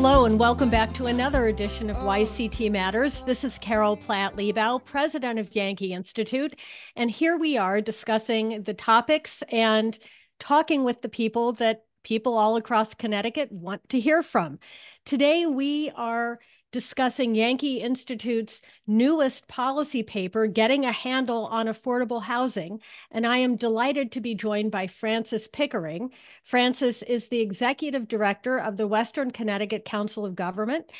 Hello and welcome back to another edition of YCT Matters. This is Carol Platt-Liebau, president of Yankee Institute, and here we are discussing the topics and talking with the people that people all across Connecticut want to hear from. Today we are discussing Yankee Institute's newest policy paper, Getting a Handle on Affordable Housing, and I am delighted to be joined by Frances Pickering. Frances is the executive director of the Western Connecticut Council of Government,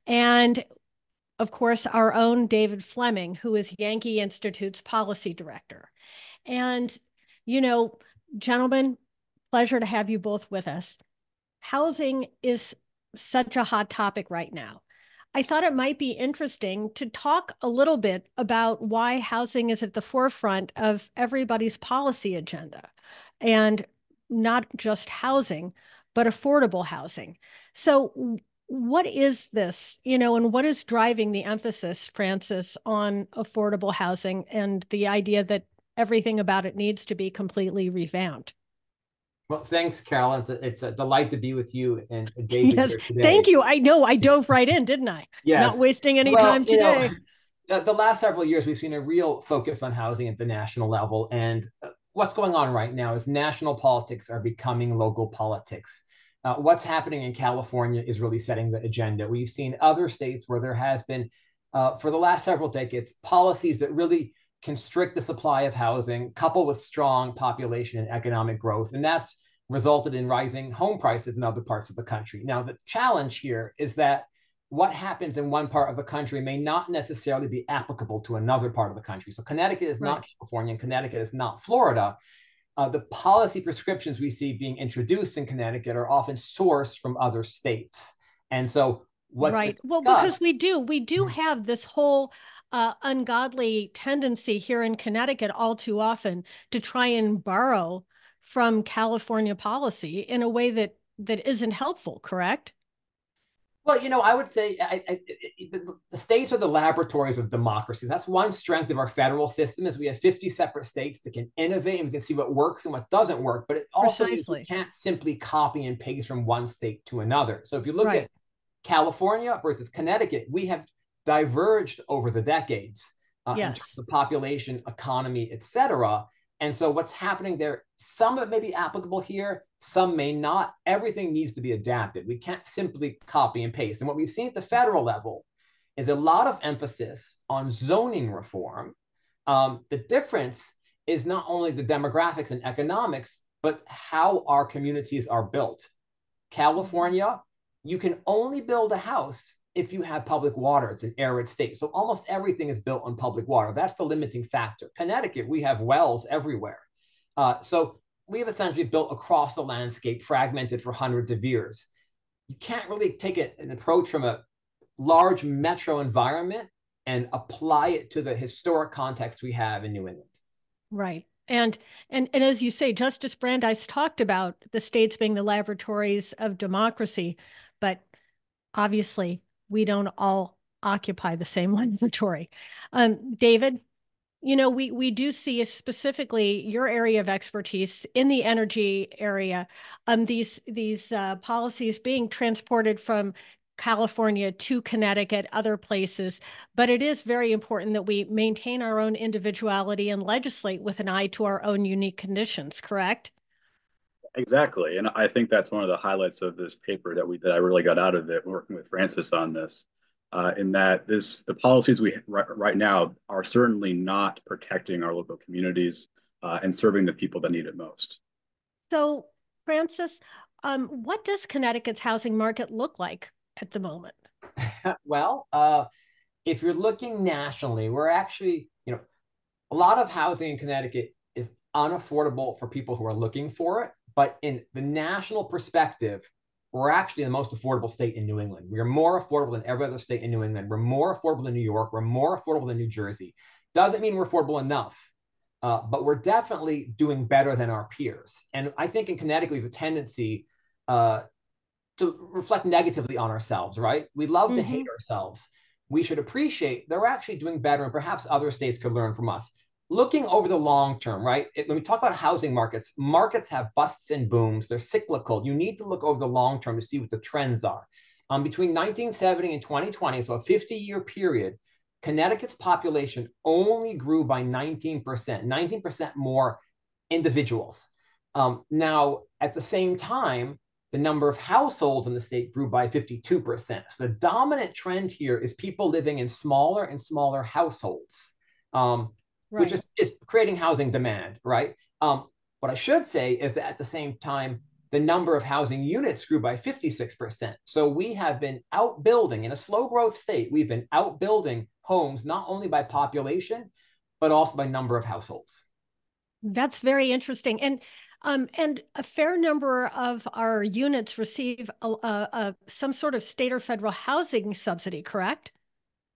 and of course, our own David Flemming, who is Yankee Institute's policy director. And, you know, gentlemen, pleasure to have you both with us. Housing is such a hot topic right now. I thought it might be interesting to talk a little bit about why housing is at the forefront of everybody's policy agenda, and not just housing, but affordable housing. So what is this, and what is driving the emphasis, Frances, on affordable housing and the idea that everything about it needs to be completely revamped? Well, thanks, Carolyn. It's a delight to be with you and David Yes, here today. thank you. I know I dove right in, didn't I? Yes. Not wasting any time today. The last several years, we've seen a real focus on housing at the national level. And what's going on right now is national politics are becoming local politics. What's happening in California is really setting the agenda. We've seen other states where there has been, for the last several decades, policies that really constrict the supply of housing, coupled with strong population and economic growth. And that's resulted in rising home prices in other parts of the country. Now, the challenge here is that what happens in one part of the country may not necessarily be applicable to another part of the country. So Connecticut is not California, and Connecticut is not Florida. The policy prescriptions we see being introduced in Connecticut are often sourced from other states. And so what's right. Well, because we do have this whole ungodly tendency here in Connecticut all too often to try and borrow from California policy in a way that isn't helpful, correct? Well, I would say the states are the laboratories of democracy. That's one strength of our federal system is we have 50 separate states that can innovate and we can see what works and what doesn't work. But it also means we can't simply copy and paste from one state to another. So if you look at California versus Connecticut, we have diverged over the decades in terms of population, economy, et cetera. And so what's happening there, some of it may be applicable here, some may not. Everything needs to be adapted. We can't simply copy and paste. And what we've seen at the federal level is a lot of emphasis on zoning reform. The difference is not only the demographics and economics, but how our communities are built. California, you can only build a house if you have public water. It's an arid state. So almost everything is built on public water. That's the limiting factor. Connecticut, we have wells everywhere. So we have essentially built across the landscape, fragmented for hundreds of years. You can't really take an approach from a large metro environment and apply it to the historic context we have in New England. Right. And as you say, Justice Brandeis talked about the states being the laboratories of democracy, but obviously we don't all occupy the same laboratory. David, we do see specifically your area of expertise in the energy area, these policies being transported from California to Connecticut, other places. But it is very important that we maintain our own individuality and legislate with an eye to our own unique conditions, correct? Exactly. And I think that's one of the highlights of this paper that I really got out of it working with Frances on this, in that the policies we right now are certainly not protecting our local communities and serving the people that need it most. So, Frances, what does Connecticut's housing market look like at the moment? Well, if you're looking nationally, we're actually, a lot of housing in Connecticut is unaffordable for people who are looking for it. But in the national perspective, we're actually the most affordable state in New England. We are more affordable than every other state in New England. We're more affordable than New York. We're more affordable than New Jersey. Doesn't mean we're affordable enough, but we're definitely doing better than our peers. And I think in Connecticut, we have a tendency to reflect negatively on ourselves, right? We love to hate ourselves. We should appreciate that we're actually doing better, and perhaps other states could learn from us. Looking over the long term, right? When we talk about housing markets, markets have busts and booms. They're cyclical. You need to look over the long term to see what the trends are. Between 1970 and 2020, so a 50-year period, Connecticut's population only grew by 19% more individuals. Now, at the same time, the number of households in the state grew by 52%. So the dominant trend here is people living in smaller and smaller households, which is creating housing demand, right? What I should say is that at the same time, the number of housing units grew by 56%. So we have been outbuilding, in a slow growth state, we've been outbuilding homes, not only by population, but also by number of households. That's very interesting. And a fair number of our units receive some sort of state or federal housing subsidy, correct?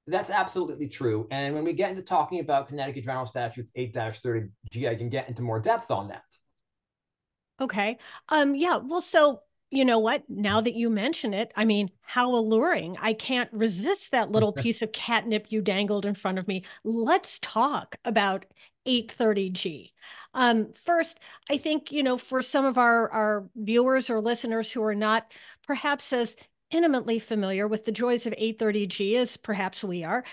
That's absolutely true. And when we get into talking about Connecticut General Statutes 8-30G, I can get into more depth on that. Okay. Yeah. Well, so you know what? Now that you mention it, I mean, how alluring. I can't resist that little piece of catnip you dangled in front of me. Let's talk about 830G. First, I think, you know, for some of our viewers or listeners who are not perhaps as intimately familiar with the joys of 830G as perhaps we are,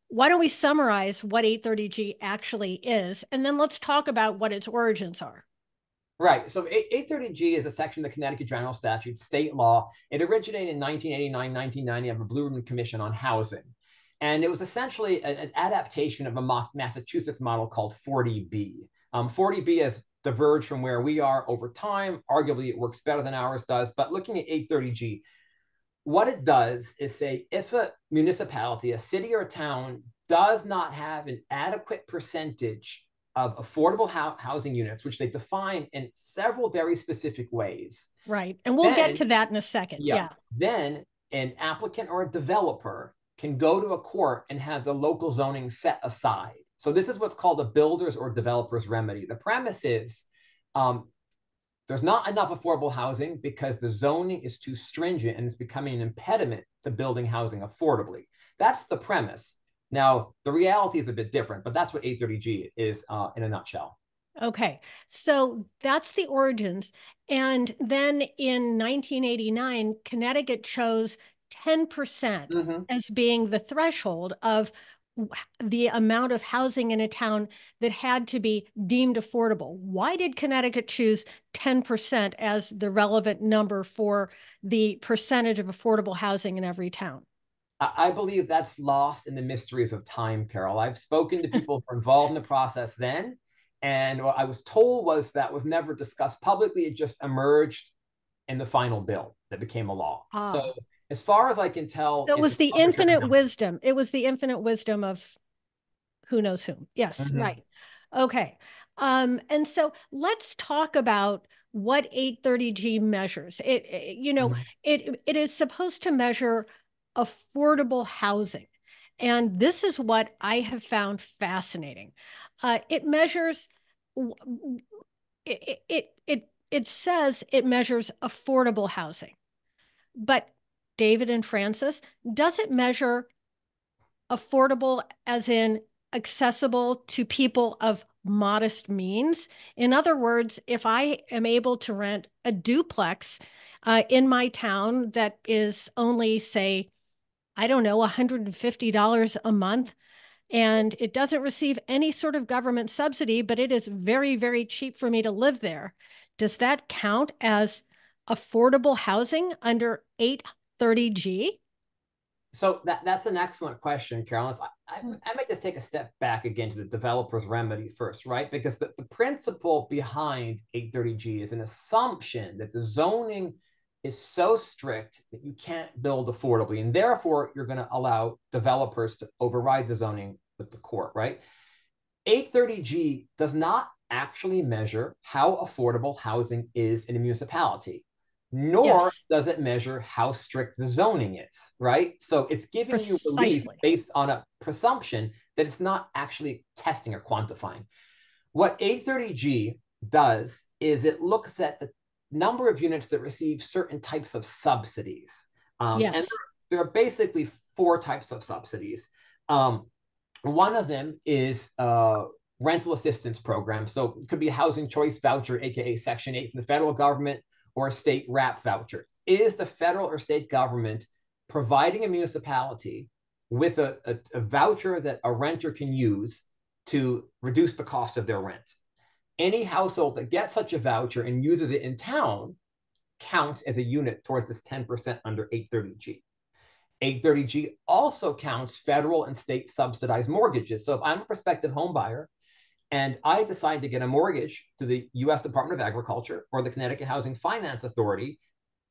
why don't we summarize what 830G actually is? And then let's talk about what its origins are. Right. So 830G is a section of the Connecticut General Statute, state law. It originated in 1989, 1990 of a Blue Ribbon Commission on Housing. And it was essentially an adaptation of a Massachusetts model called 40B. 40B has diverged from where we are over time. Arguably, it works better than ours does. But looking at 830G, what it does is say if a municipality, a city or a town, does not have an adequate percentage of affordable housing units, which they define in several very specific ways. Right. And we'll get to that in a second. Yeah. Then an applicant or a developer can go to a court and have the local zoning set aside. So this is what's called a builder's or developer's remedy. The premise is there's not enough affordable housing because the zoning is too stringent and it's becoming an impediment to building housing affordably. That's the premise. Now, the reality is a bit different, but that's what 830G is in a nutshell. Okay, so that's the origins. And then in 1989, Connecticut chose 10% as being the threshold of the amount of housing in a town that had to be deemed affordable. Why did Connecticut choose 10% as the relevant number for the percentage of affordable housing in every town? I believe that's lost in the mysteries of time, Carol. I've spoken to people who were involved in the process then, and what I was told was that was never discussed publicly. It just emerged in the final bill that became a law. So as far as I can tell, so it was the infinite wisdom. It was the infinite wisdom of who knows whom. Yes, right. Okay. And so let's talk about what 830G measures. It you know, it is supposed to measure affordable housing. And this is what I have found fascinating. It measures, it says it measures affordable housing. But David and Francis, does it measure affordable as in accessible to people of modest means? In other words, if I am able to rent a duplex in my town that is only, say, I don't know, $150 a month, and it doesn't receive any sort of government subsidy, but it is very, very cheap for me to live there. Does that count as affordable housing under 830G? So that's an excellent question, Carolyn. I might just take a step back again to the developer's remedy first, right? Because the principle behind 830G is an assumption that the zoning is so strict that you can't build affordably. And therefore, you're going to allow developers to override the zoning with the court, right? 830G does not actually measure how affordable housing is in a municipality, nor does it measure how strict the zoning is, right? So it's giving you relief based on a presumption that it's not actually testing or quantifying. What 830G does is it looks at the number of units that receive certain types of subsidies. And there are basically 4 types of subsidies. One of them is rental assistance program. So it could be a housing choice voucher, AKA Section 8 from the federal government, or a state RAP voucher. Is the federal or state government providing a municipality with a voucher that a renter can use to reduce the cost of their rent. Any household that gets such a voucher and uses it in town counts as a unit towards this 10% under 830G. 830G also counts federal and state subsidized mortgages. So if I'm a prospective home buyer and I decide to get a mortgage through the US Department of Agriculture or the Connecticut Housing Finance Authority,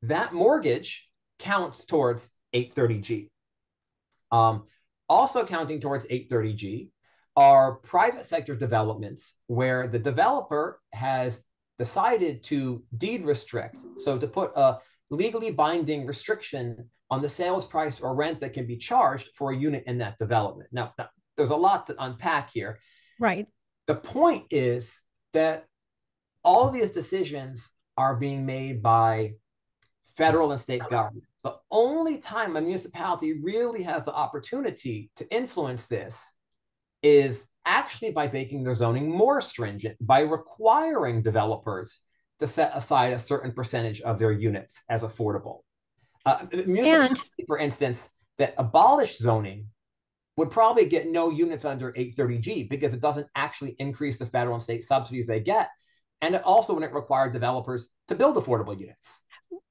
that mortgage counts towards 830G. Also counting towards 830G are private sector developments where the developer has decided to deed restrict, so to put a legally binding restriction on the sales price or rent that can be charged for a unit in that development. Now there's a lot to unpack here. Right. The point is that all of these decisions are being made by federal and state government. The only time a municipality really has the opportunity to influence this is actually by making their zoning more stringent, by requiring developers to set aside a certain percentage of their units as affordable. Municipality, for instance, that abolished zoning would probably get no units under 830G because it doesn't actually increase the federal and state subsidies they get. And it also wouldn't require developers to build affordable units.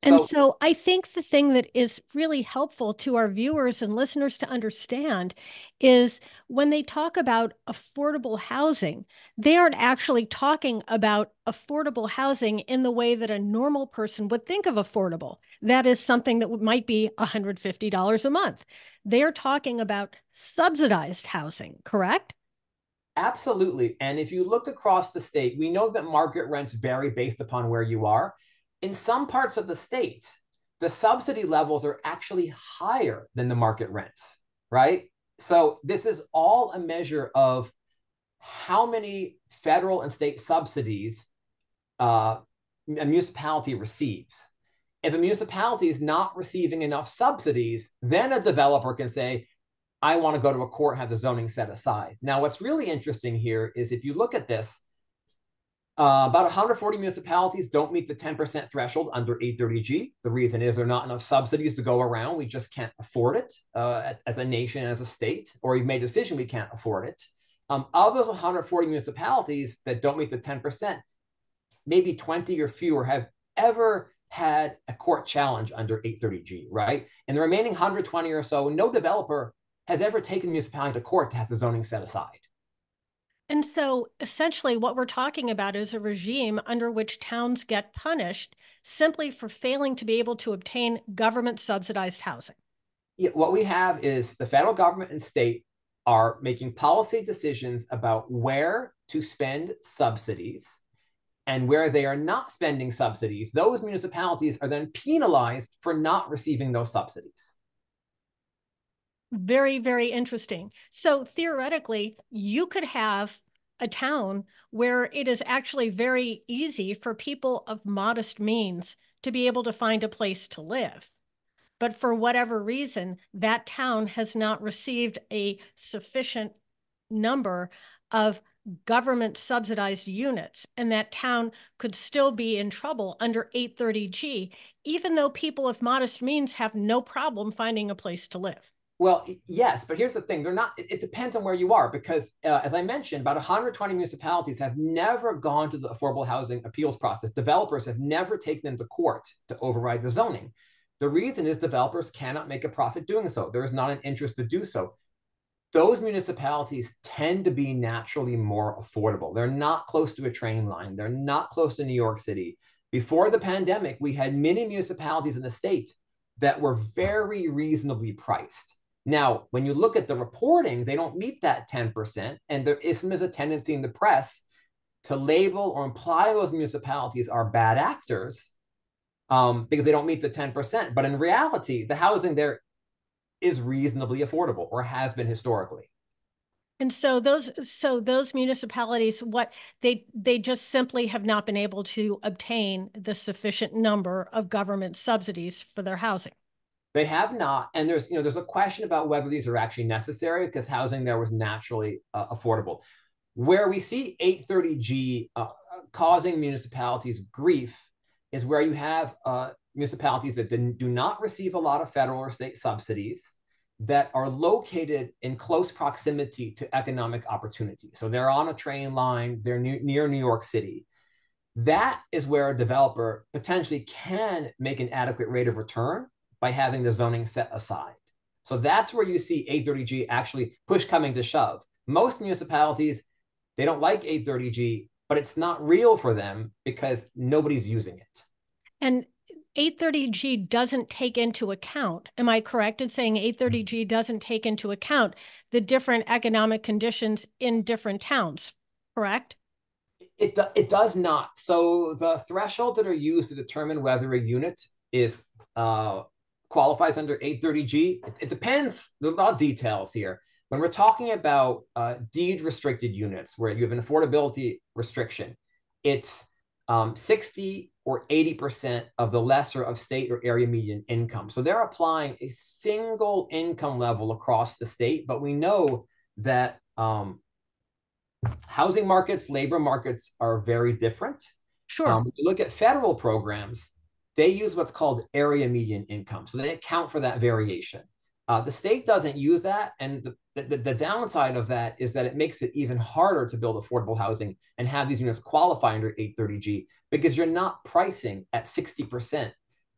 And so I think the thing that is really helpful to our viewers and listeners to understand is when they talk about affordable housing, they aren't actually talking about affordable housing in the way that a normal person would think of affordable. That is something that might be $150 a month. They're talking about subsidized housing, correct? Absolutely. And if you look across the state, we know that market rents vary based upon where you are. In some parts of the state, the subsidy levels are actually higher than the market rents, right? So this is all a measure of how many federal and state subsidies a municipality receives. If a municipality is not receiving enough subsidies, then a developer can say, I want to go to a court and have the zoning set aside. Now, what's really interesting here is if you look at this, about 140 municipalities don't meet the 10% threshold under 830G. The reason is there are not enough subsidies to go around. We just can't afford it as a nation, as a state, or you've made a decision we can't afford it. Of those 140 municipalities that don't meet the 10%, maybe 20 or fewer have ever had a court challenge under 830G, right? And the remaining 120 or so, no developer has ever taken the municipality to court to have the zoning set aside. And so essentially what we're talking about is a regime under which towns get punished simply for failing to be able to obtain government subsidized housing. Yeah, what we have is the federal government and state are making policy decisions about where to spend subsidies, and where they are not spending subsidies, those municipalities are then penalized for not receiving those subsidies. Very, very interesting. So theoretically, you could have a town where it is actually very easy for people of modest means to be able to find a place to live. But for whatever reason, that town has not received a sufficient number of government subsidized units, and that town could still be in trouble under 830G, even though people of modest means have no problem finding a place to live. Well, yes, but here's the thing. They're not, it depends on where you are, because as I mentioned, about 120 municipalities have never gone to the affordable housing appeals process. Developers have never taken them to court to override the zoning. The reason is developers cannot make a profit doing so. There is not an interest to do so. Those municipalities tend to be naturally more affordable. They're not close to a train line. They're not close to New York City. Before the pandemic, we had many municipalities in the state that were very reasonably priced. Now, when you look at the reporting, they don't meet that 10%. And there is a tendency in the press to label or imply those municipalities are bad actors because they don't meet the 10%. But in reality, the housing there is reasonably affordable, or has been historically. And so those municipalities, what they just simply have not been able to obtain the sufficient number of government subsidies for their housing. They have not, and there's a question about whether these are actually necessary, because housing there was naturally affordable. Where we see 830G causing municipalities grief is where you have municipalities that do not receive a lot of federal or state subsidies, that are located in close proximity to economic opportunity. So they're on a train line, they're near New York City. That is where a developer potentially can make an adequate rate of return by having the zoning set aside. So that's where you see 830G actually push coming to shove. Most municipalities, they don't like 830G, but it's not real for them because nobody's using it. And 830G doesn't take into account, am I correct in saying 830G doesn't take into account the different economic conditions in different towns, correct? It does not. So the thresholds that are used to determine whether a unit is qualifies under 830G, it depends. There are a lot of details here. When we're talking about deed restricted units where you have an affordability restriction, it's 60 or 80% of the lesser of state or area median income. So they're applying a single income level across the state, but we know that housing markets, labor markets are very different. Sure. When you look at federal programs, they use what's called area median income. So they account for that variation. The state doesn't use that. And the downside of that is that it makes it even harder to build affordable housing and have these units qualify under 830G because you're not pricing at 60%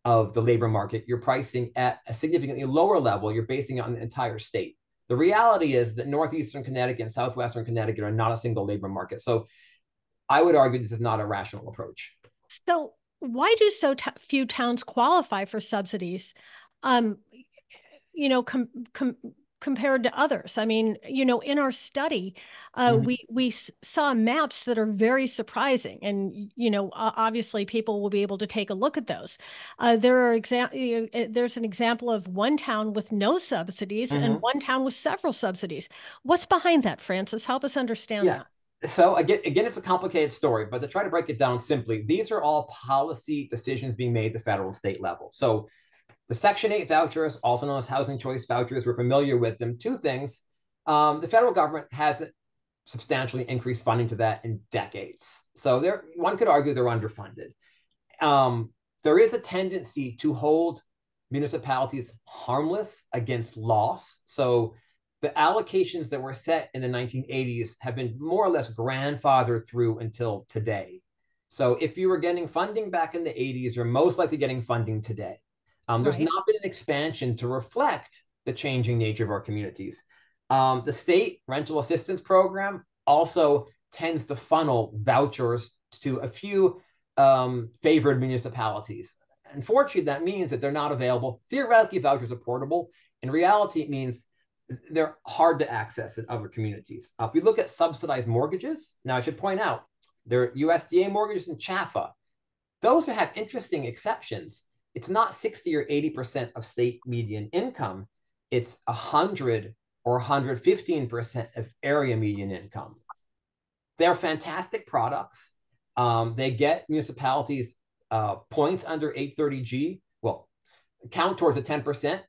of the labor market. You're pricing at a significantly lower level. You're basing it on the entire state. The reality is that Northeastern Connecticut and Southwestern Connecticut are not a single labor market. So I would argue this is not a rational approach. So why do so few towns qualify for subsidies, compared to others? I mean, in our study, we saw maps that are very surprising. And, obviously people will be able to take a look at those. There's an example of one town with no subsidies and one town with several subsidies. What's behind that, Francis? Help us understand that. So again, it's a complicated story, but to try to break it down simply, these are all policy decisions being made at the federal and state level. So the Section 8 vouchers, also known as housing choice vouchers, we're familiar with them. Two things, the federal government hasn't substantially increased funding to that in decades. So one could argue they're underfunded. There is a tendency to hold municipalities harmless against loss. So the allocations that were set in the 1980s have been more or less grandfathered through until today. So if you were getting funding back in the 80s, you're most likely getting funding today. There's not been an expansion to reflect the changing nature of our communities. The state rental assistance program also tends to funnel vouchers to a few favored municipalities. Unfortunately, that means that they're not available. Theoretically, vouchers are portable. In reality, it means they're hard to access in other communities. If we look at subsidized mortgages, now I should point out, there are USDA mortgages and CHAFA. Those have interesting exceptions. It's not 60 or 80% of state median income. It's 100 or 115% of area median income. They're fantastic products. They get municipalities points under 830G, well, count towards a 10%.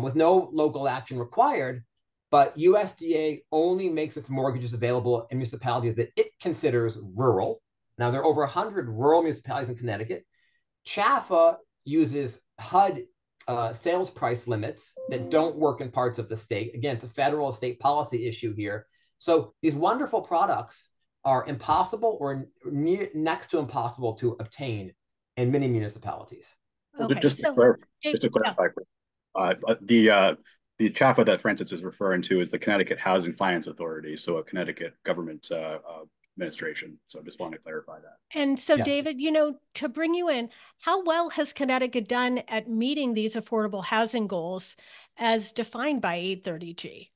With no local action required, but USDA only makes its mortgages available in municipalities that it considers rural. Now, there are over 100 rural municipalities in Connecticut. CHAFA uses HUD sales price limits that don't work in parts of the state. Again, it's a federal state policy issue here. So these wonderful products are impossible or next to impossible to obtain in many municipalities. Okay, just to clarify, the CHAFA that Francis is referring to is the Connecticut Housing Finance Authority, so a Connecticut government administration. So I just want to clarify that. And so, David, to bring you in, how well has Connecticut done at meeting these affordable housing goals as defined by 830G?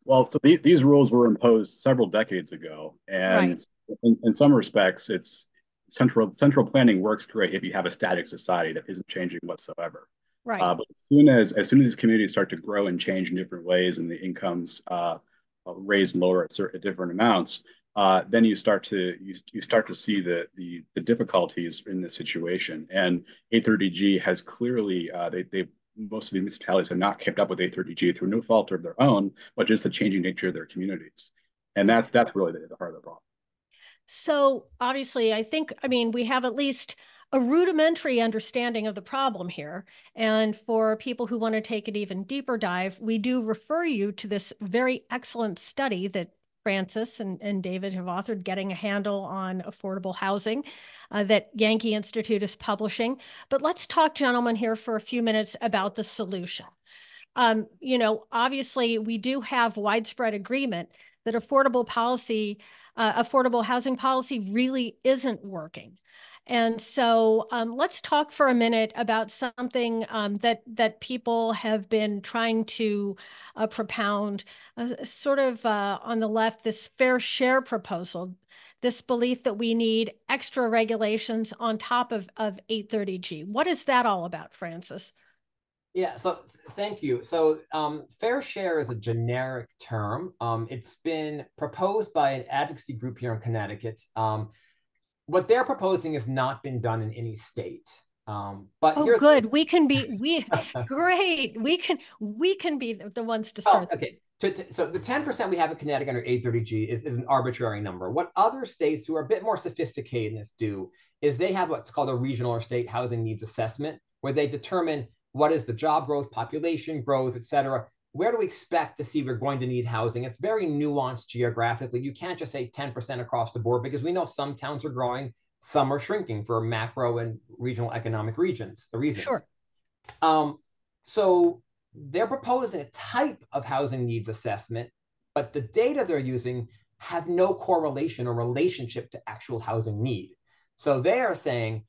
Well, so these rules were imposed several decades ago, and in some respects, it's central planning works great if you have a static society that isn't changing whatsoever. Right. But as soon as these communities start to grow and change in different ways, and the incomes raise and lower at different amounts, then you start to see the difficulties in this situation. And 830G has clearly most of the municipalities have not kept up with 830G through no fault of their own, but just the changing nature of their communities. And that's really the heart of the problem. So obviously, I mean, we have at least a rudimentary understanding of the problem here. And for people who want to take an even deeper dive, we do refer you to this very excellent study that Francis and David have authored, Getting a Handle on Affordable Housing, that Yankee Institute is publishing. But let's talk, gentlemen, here for a few minutes about the solution. Obviously, we do have widespread agreement that affordable housing policy really isn't working. And so let's talk for a minute about something that people have been trying to propound, sort of on the left, this fair share proposal, this belief that we need extra regulations on top of 830G. What is that all about, Francis? Yeah, so thank you. So fair share is a generic term. It's been proposed by an advocacy group here in Connecticut. What they're proposing has not been done in any state. But oh, good. Great. We can be the ones to start. Oh, okay. So the 10% we have in Connecticut under 830G is an arbitrary number. What other states who are a bit more sophisticated in this do is they have what's called a regional or state housing needs assessment, where they determine what is the job growth, population growth, et cetera. Where do we expect to see we're going to need housing? It's very nuanced geographically. You can't just say 10% across the board, because we know some towns are growing, some are shrinking for macro and regional economic reasons. Sure. So they're proposing a type of housing needs assessment, but the data they're using have no correlation or relationship to actual housing need. So they are saying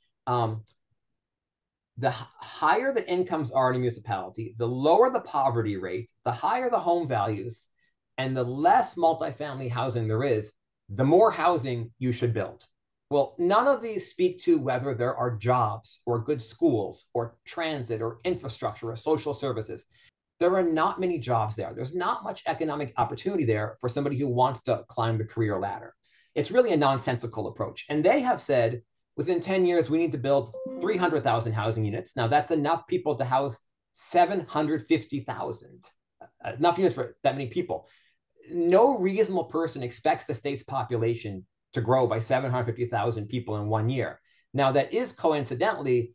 the higher the incomes are in a municipality, the lower the poverty rate, the higher the home values, and the less multifamily housing there is, the more housing you should build. Well, none of these speak to whether there are jobs or good schools or transit or infrastructure or social services. There are not many jobs there. There's not much economic opportunity there for somebody who wants to climb the career ladder. It's really a nonsensical approach. And they have said, within 10 years, we need to build 300,000 housing units. Now, that's enough people to house 750,000, enough units for that many people. No reasonable person expects the state's population to grow by 750,000 people in 1 year. Now, that is coincidentally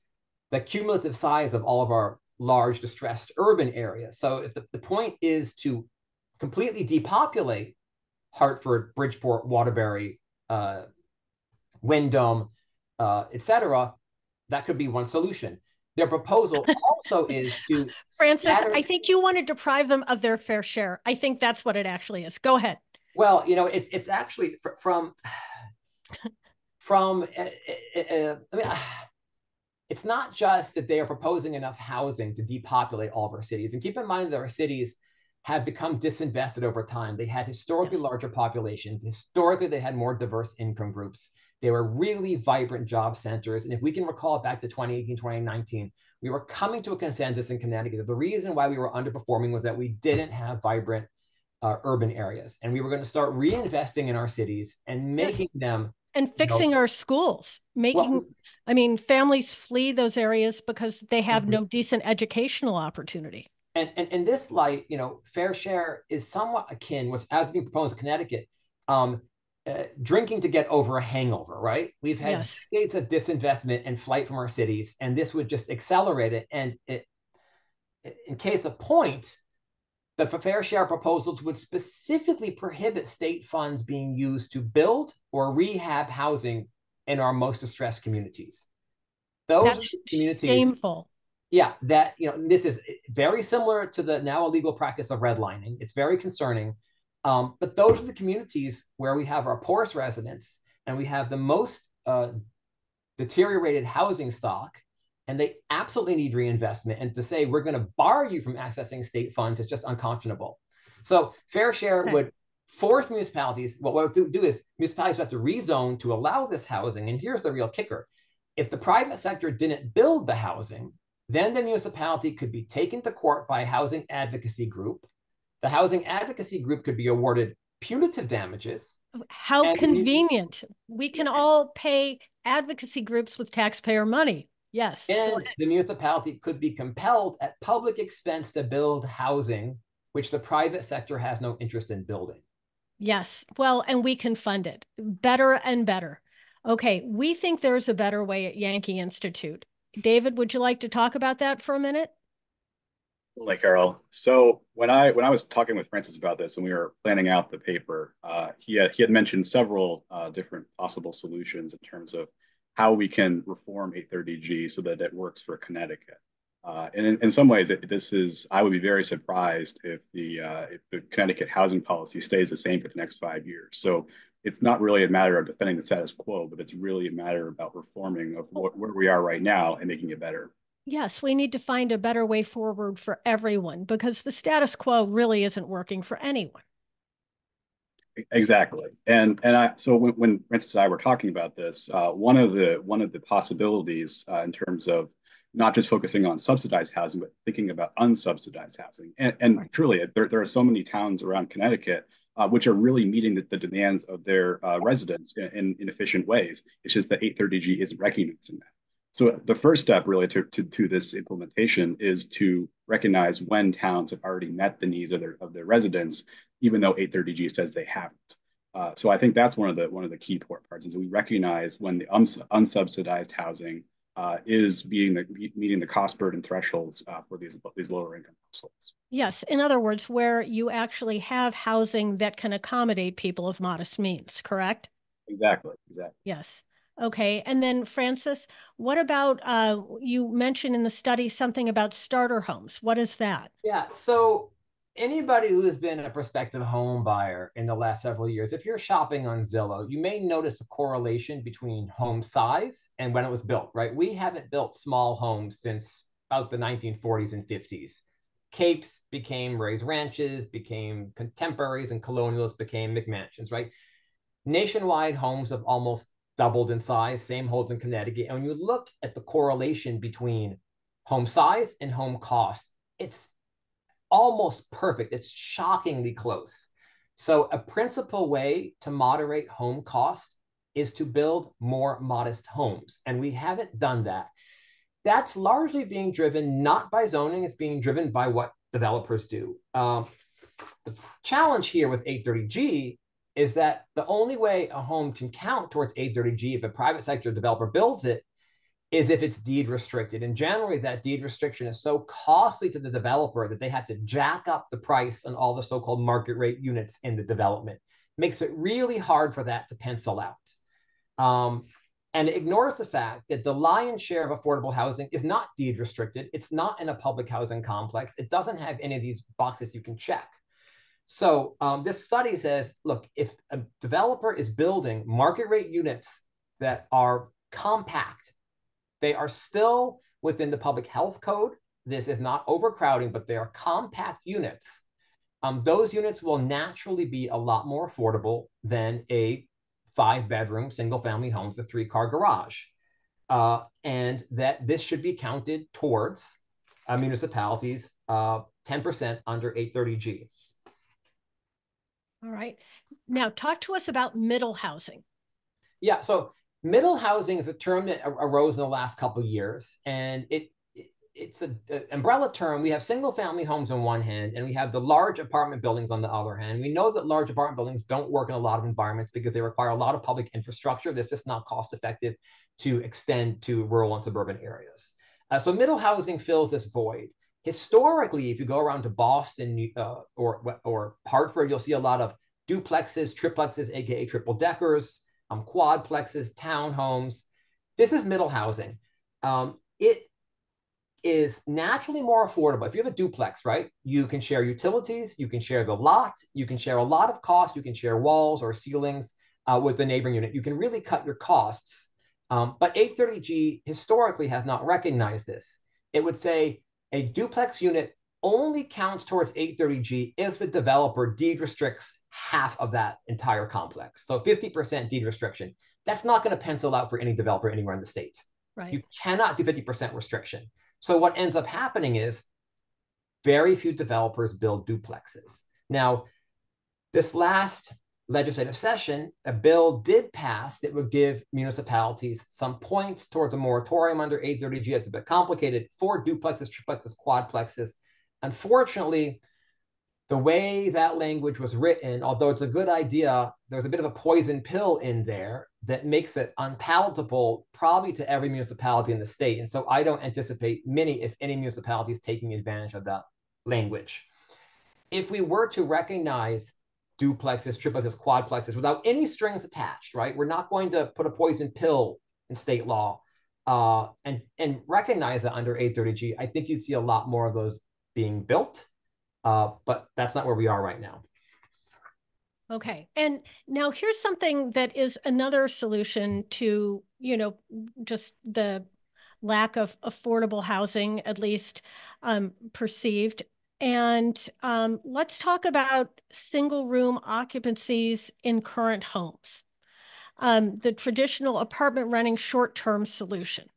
the cumulative size of all of our large distressed urban areas. So if the point is to completely depopulate Hartford, Bridgeport, Waterbury, Wyndham, et cetera, that could be one solution. Their proposal also is to Francis, I think you want to deprive them of their fair share. I think that's what it actually is. Go ahead. Well, it's actually from it's not just that they are proposing enough housing to depopulate all of our cities. And keep in mind that our cities have become disinvested over time. They had historically larger populations. Historically, they had more diverse income groups. They were really vibrant job centers. And if we can recall back to 2018, 2019, we were coming to a consensus in Connecticut. The reason why we were underperforming was that we didn't have vibrant urban areas. And we were going to start reinvesting in our cities and making them. And fixing our schools, families flee those areas because they have no decent educational opportunity. And in this light, fair share is somewhat akin, which as being proposed in Connecticut, drinking to get over a hangover, right? We've had decades of disinvestment and flight from our cities, and this would just accelerate it. And in case of point, the fair share proposals would specifically prohibit state funds being used to build or rehab housing in our most distressed communities. That's communities, shameful. Yeah, this is very similar to the now illegal practice of redlining. It's very concerning. But those are the communities where we have our poorest residents and we have the most deteriorated housing stock, and they absolutely need reinvestment. And to say we're going to bar you from accessing state funds is just unconscionable. So fair share would force municipalities. What it would do is municipalities would have to rezone to allow this housing. And here's the real kicker. If the private sector didn't build the housing, then the municipality could be taken to court by a housing advocacy group. The housing advocacy group could be awarded punitive damages. How convenient. We can all pay advocacy groups with taxpayer money. Yes. And the municipality could be compelled at public expense to build housing, which the private sector has no interest in building. Yes. Well, and we can fund it better and better. Okay, we think there's a better way at Yankee Institute. David, would you like to talk about that for a minute? Like Carol. So when I was talking with Francis about this and we were planning out the paper, he had mentioned several different possible solutions in terms of how we can reform 830G so that it works for Connecticut. And in some ways, this is I would be very surprised if the Connecticut housing policy stays the same for the next 5 years. So it's not really a matter of defending the status quo, but it's really a matter about reforming of where we are right now and making it better. Yes, we need to find a better way forward for everyone because the status quo really isn't working for anyone. Exactly. And I so when Francis and I were talking about this, one of the possibilities in terms of not just focusing on subsidized housing, but thinking about unsubsidized housing. And truly, there are so many towns around Connecticut which are really meeting the demands of their residents in efficient ways. It's just that 830G isn't recognizing that. So the first step really to this implementation is to recognize when towns have already met the needs of their residents, even though 830G says they haven't. So I think that's one of the key parts is we recognize when the unsubsidized housing is meeting the cost burden thresholds for these lower income households. Yes, in other words, where you actually have housing that can accommodate people of modest means, correct? Exactly, exactly. Yes. Okay. And then, Francis, what about you mentioned in the study something about starter homes? What is that? Yeah. So anybody who has been a prospective home buyer in the last several years, if you're shopping on Zillow, you may notice a correlation between home size and when it was built, right? We haven't built small homes since about the 1940s and 50s. Capes became raised ranches, became contemporaries, and colonials became McMansions, right? Nationwide, homes have almost doubled in size. Same holds in Connecticut. And when you look at the correlation between home size and home cost, it's almost perfect. It's shockingly close. So a principal way to moderate home cost is to build more modest homes. And we haven't done that. That's largely being driven not by zoning, it's being driven by what developers do. The challenge here with 830G is that the only way a home can count towards 830G if a private sector developer builds it is if it's deed restricted. And generally that deed restriction is so costly to the developer that they have to jack up the price on all the so-called market rate units in the development. Makes it really hard for that to pencil out. And it ignores the fact that the lion's share of affordable housing is not deed restricted. It's not in a public housing complex. It doesn't have any of these boxes you can check. So this study says, look, if a developer is building market rate units that are compact, they are still within the public health code. This is not overcrowding, but they are compact units. Those units will naturally be a lot more affordable than a 5-bedroom single-family home with a 3-car garage. And that this should be counted towards municipalities 10% under 830G. All right. Now, talk to us about middle housing. Yeah, so middle housing is a term that arose in the last couple of years, and it's an umbrella term. We have single family homes on one hand, and we have the large apartment buildings on the other hand. We know that large apartment buildings don't work in a lot of environments because they require a lot of public infrastructure that's just not cost effective to extend to rural and suburban areas. So middle housing fills this void. Historically, if you go around to Boston or Hartford, you'll see a lot of duplexes, triplexes, aka triple deckers, quadplexes, townhomes. This is middle housing. It is naturally more affordable. If you have a duplex, right, you can share utilities, you can share the lot, you can share a lot of costs, you can share walls or ceilings with the neighboring unit. You can really cut your costs. But 830G historically has not recognized this. It would say a duplex unit only counts towards 830G if the developer deed restricts half of that entire complex. So 50% deed restriction. That's not going to pencil out for any developer anywhere in the state. Right. You cannot do 50% restriction. So what ends up happening is very few developers build duplexes. Now, this last legislative session, a bill did pass that would give municipalities some points towards a moratorium under 830G. It's a bit complicated for duplexes, triplexes, quadplexes. Unfortunately, The way that language was written, although it's a good idea, there's a bit of a poison pill in there that makes it unpalatable probably to every municipality in the state. And so I don't anticipate many, if any, municipalities taking advantage of that language. If we were to recognize duplexes, triplexes, quadplexes without any strings attached, right? We're not going to put a poison pill in state law and recognize that under 830G. I think you'd see a lot more of those being built. But that's not where we are right now. Okay. And now here's something that is another solution to, just the lack of affordable housing, at least perceived. And let's talk about single room occupancies in current homes, the traditional apartment renting short-term solution.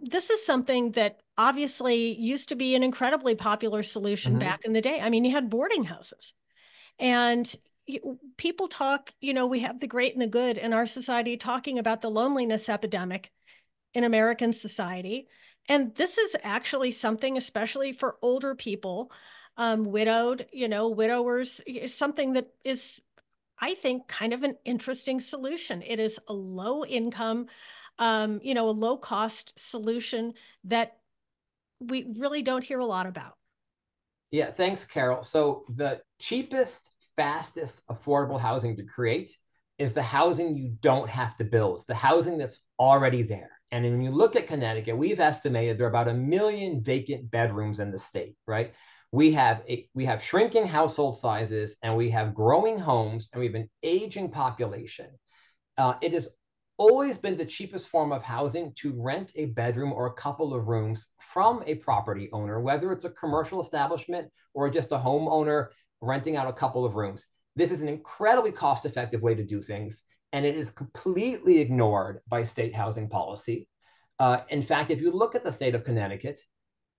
This is something that obviously used to be an incredibly popular solution back in the day. I mean, you had boarding houses, and people talk, we have the great and the good in our society talking about the loneliness epidemic in American society. And this is actually something, especially for older people, widowed, widowers, something that is, I think, kind of an interesting solution. It is a low income, a low cost solution that we really don't hear a lot about. Yeah, thanks, Carol. So the cheapest, fastest, affordable housing to create is the housing you don't have to build. It's the housing that's already there. And when you look at Connecticut, we've estimated there are about 1 million vacant bedrooms in the state, right? We have shrinking household sizes, and we have growing homes, and we have an aging population. It has always been the cheapest form of housing to rent a bedroom or a couple of rooms from a property owner, whether it's a commercial establishment or just a homeowner renting out a couple of rooms. This is an incredibly cost-effective way to do things, and it is completely ignored by state housing policy. In fact, if you look at the state of Connecticut,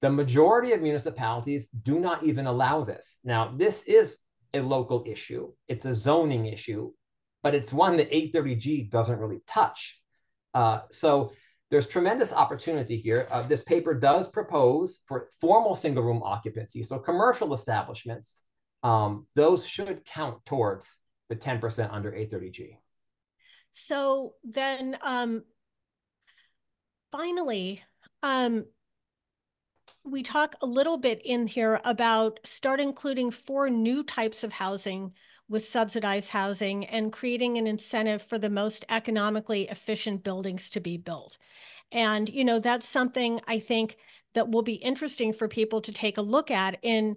the majority of municipalities do not even allow this. Now, this is a local issue. It's a zoning issue, but it's one that 830G doesn't really touch. So there's tremendous opportunity here. This paper does propose for formal single room occupancy. So commercial establishments, those should count towards the 10% under 830G. So then finally, we talk a little bit in here about start including 4 new types of housing with subsidized housing and creating an incentive for the most economically efficient buildings to be built. And, that's something I think that will be interesting for people to take a look at in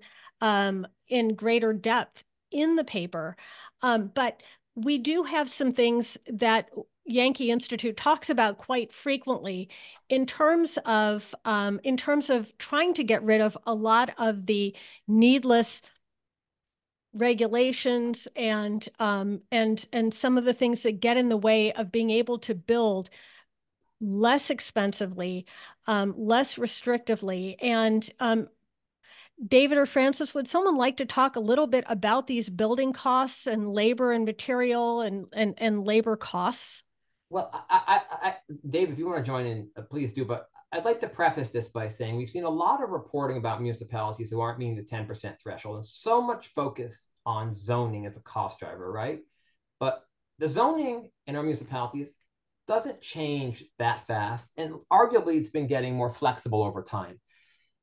greater depth in the paper. But we do have some things that Yankee Institute talks about quite frequently in terms of trying to get rid of a lot of the needless regulations and some of the things that get in the way of being able to build less expensively, less restrictively. And David or Francis, would someone like to talk a little bit about these building costs and labor and material and labor costs? Well, Dave, if you want to join in, please do. But I'd like to preface this by saying we've seen a lot of reporting about municipalities who aren't meeting the 10% threshold, and so much focus on zoning as a cost driver, right? But the zoning in our municipalities doesn't change that fast, and arguably it's been getting more flexible over time.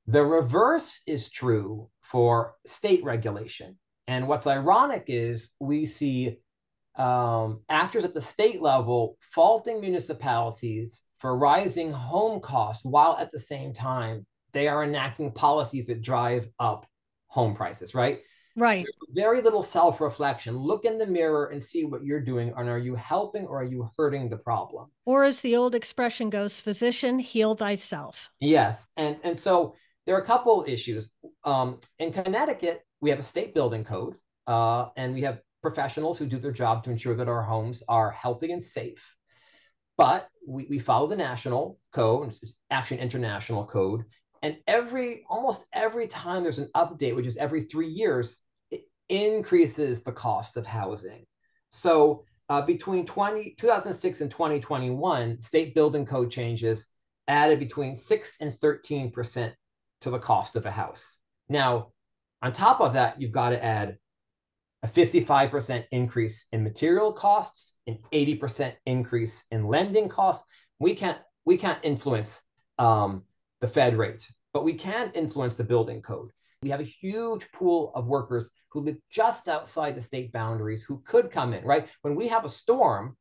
The reverse is true for state regulation. And what's ironic is we see actors at the state level faulting municipalities for rising home costs, while at the same time they are enacting policies that drive up home prices, right? Right. Very little self-reflection. Look in the mirror and see what you're doing, and are you helping or are you hurting the problem? Or as the old expression goes, physician, heal thyself. Yes, and so there are a couple issues. In Connecticut, we have a state building code, and we have professionals who do their job to ensure that our homes are healthy and safe. But we follow the national code, actually an international code, and almost every time there's an update, which is every 3 years, it increases the cost of housing. So between 2006 and 2021, state building code changes added between 6 and 13% to the cost of a house. Now, On top of that, you've got to add a 55% increase in material costs, an 80% increase in lending costs. We can't influence the Fed rate, but we can influence the building code. We have a huge pool of workers who live just outside the state boundaries who could come in, right? When we have a storm,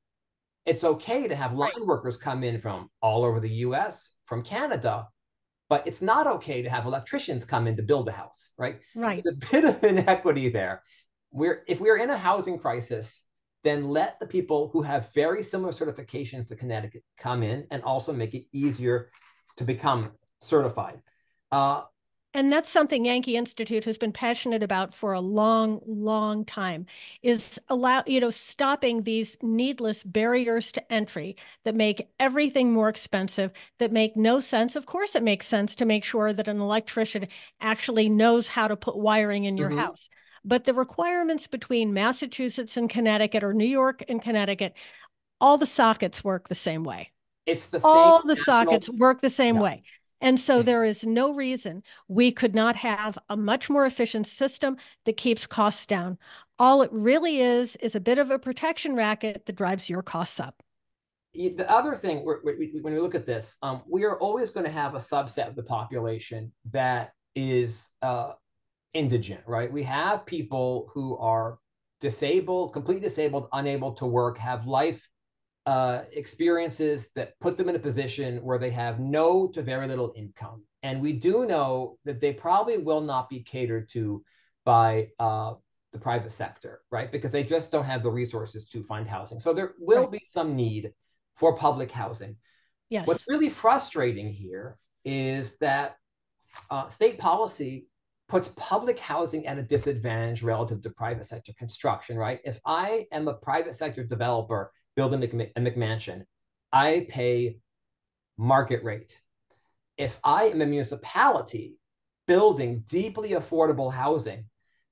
it's okay to have line workers come in from all over the US, from Canada, but it's not okay to have electricians come in to build a house, right? Right. There's a bit of inequity there. If we're in a housing crisis, then let the people who have very similar certifications to Connecticut come in and also make it easier to become certified. And that's something Yankee Institute has been passionate about for a long, long time, is stopping these needless barriers to entry that make everything more expensive, that make no sense. Of course, it makes sense to make sure that an electrician actually knows how to put wiring in your house. But the requirements between Massachusetts and Connecticut, or New York and Connecticut, all the sockets work the same way. It's the all same the sockets work the same Yeah. way. And so there is no reason we could not have a much more efficient system that keeps costs down. All it really is a bit of a protection racket that drives your costs up. The other thing, when we look at this, we are always going to have a subset of the population that is indigent, right? We have people who are disabled, completely disabled, unable to work, have life experiences that put them in a position where they have no to very little income. And we do know that they probably will not be catered to by the private sector, right? Because they just don't have the resources to find housing. So there will be some need for public housing. Yes. What's really frustrating here is that state policy puts public housing at a disadvantage relative to private sector construction, right? If I am a private sector developer building a McMansion, I pay market rate. If I am a municipality building deeply affordable housing,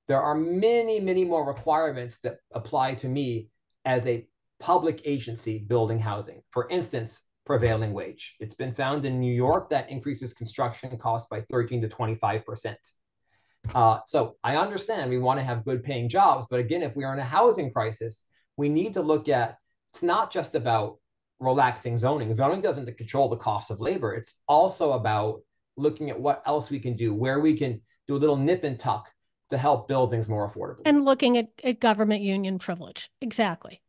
there are many, many more requirements that apply to me as a public agency building housing. For instance, prevailing wage. It's been found in New York that increases construction costs by 13 to 25%. So I understand we want to have good paying jobs, but again, if we are in a housing crisis, we need to look at, it's not just about relaxing zoning. Zoning doesn't control the cost of labor. It's also about looking at what else we can do, where we can do a little nip and tuck to help build things more affordably. And looking at government union privilege. Exactly.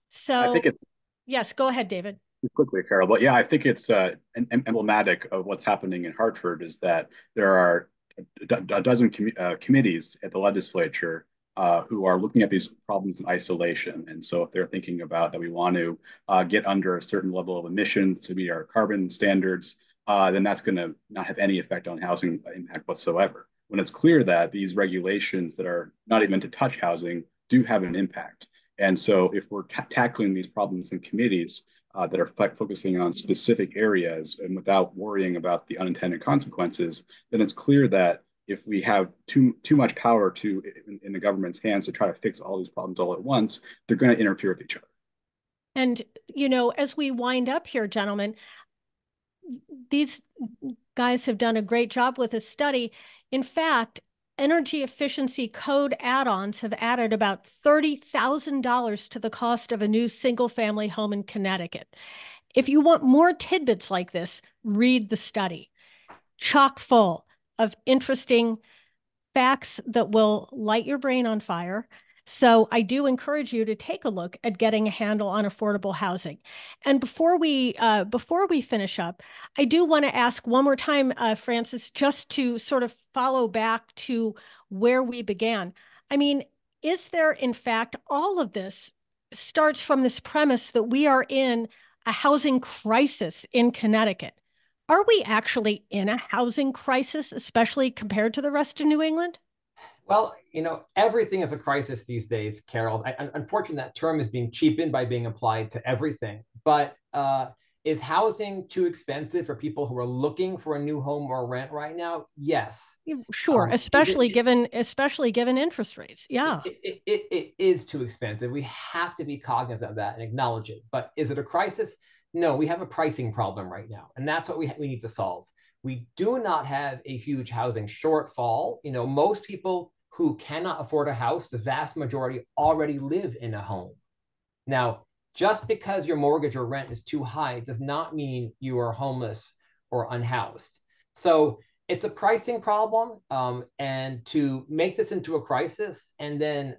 So I think it's, yes, go ahead, David. quickly, Carol, but yeah, I think it's emblematic of what's happening in Hartford is that there are a dozen committees at the legislature who are looking at these problems in isolation. And so if they're thinking about that we want to get under a certain level of emissions to meet our carbon standards, then that's going to not have any effect on housing impact whatsoever. When it's clear that these regulations that are not even to touch housing do have an impact. And so if we're tackling these problems in committees that are focusing on specific areas and without worrying about the unintended consequences, then it's clear that if we have too much power in the government's hands to try to fix all these problems all at once, they're going to interfere with each other. And, as we wind up here, gentlemen, these guys have done a great job with this study. In fact, energy efficiency code add-ons have added about $30,000 to the cost of a new single-family home in Connecticut. If you want more tidbits like this, read the study. Chock full of interesting facts that will light your brain on fire. So I do encourage you to take a look at getting a handle on affordable housing. And before we finish up, I do want to ask one more time, Francis, just to sort of follow back to where we began. I mean, is there, in fact, all of this starts from this premise that we are in a housing crisis in Connecticut. Are we actually in a housing crisis, especially compared to the rest of New England? Well, everything is a crisis these days, Carol. Unfortunately, that term is being cheapened by being applied to everything. But is housing too expensive for people who are looking for a new home or rent right now? Yes. Sure, especially given interest rates. Yeah. It is too expensive. We have to be cognizant of that and acknowledge it. But is it a crisis? No, we have a pricing problem right now. And that's what we need to solve. We do not have a huge housing shortfall. You know, most people who cannot afford a house, the vast majority already live in a home. Now, just because your mortgage or rent is too high does not mean you are homeless or unhoused. So it's a pricing problem. And to make this into a crisis and then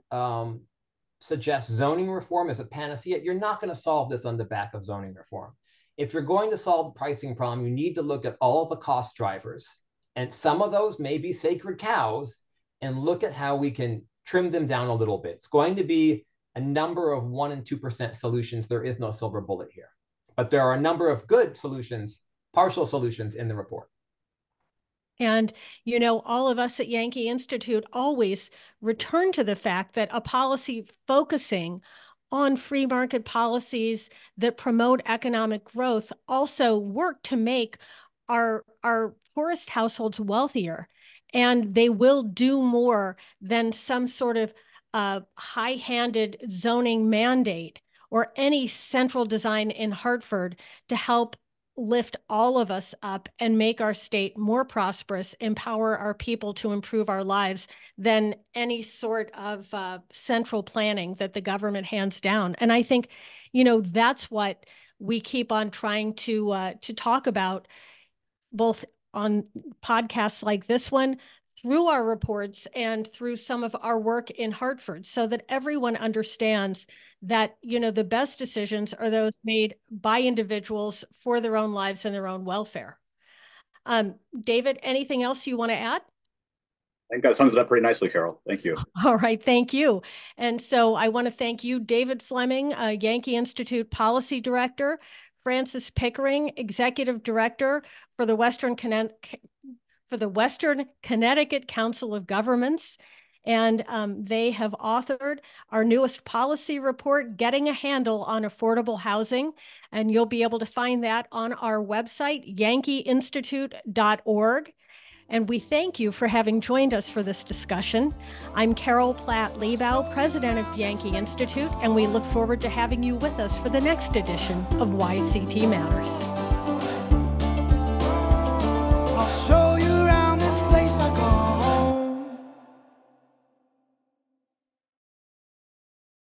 suggest zoning reform as a panacea, you're not going to solve this on the back of zoning reform. If you're going to solve the pricing problem, you need to look at all of the cost drivers. And some of those may be sacred cows, and look at how we can trim them down a little bit. It's going to be a number of 1% and 2% solutions. There is no silver bullet here. But there are a number of good solutions, partial solutions in the report. And, you know, all of us at Yankee Institute always return to the fact that a policy focusing on free market policies that promote economic growth also work to make our poorest households wealthier. And they will do more than some sort of high-handed zoning mandate or any central design in Hartford to help lift all of us up and make our state more prosperous, empower our people to improve our lives than any sort of central planning that the government hands down. And I think, you know, that's what we keep on trying to talk about, both on podcasts like this one, through our reports, and through some of our work in Hartford, so that everyone understands that, you know, the best decisions are those made by individuals for their own lives and their own welfare. David, anything else you want to add? I think that sums it up pretty nicely, Carol. Thank you. All right, thank you. And so I want to thank you, David Flemming, Yankee Institute Policy Director, Francis Pickering, Executive Director for the Western Connecticut Council of Governments. And they have authored our newest policy report, Getting a Handle on Affordable Housing. And you'll be able to find that on our website, yankeeinstitute.org. And we thank you for having joined us for this discussion. I'm Carol Platt-Liebau, president of Yankee Institute, and we look forward to having you with us for the next edition of YCT Matters.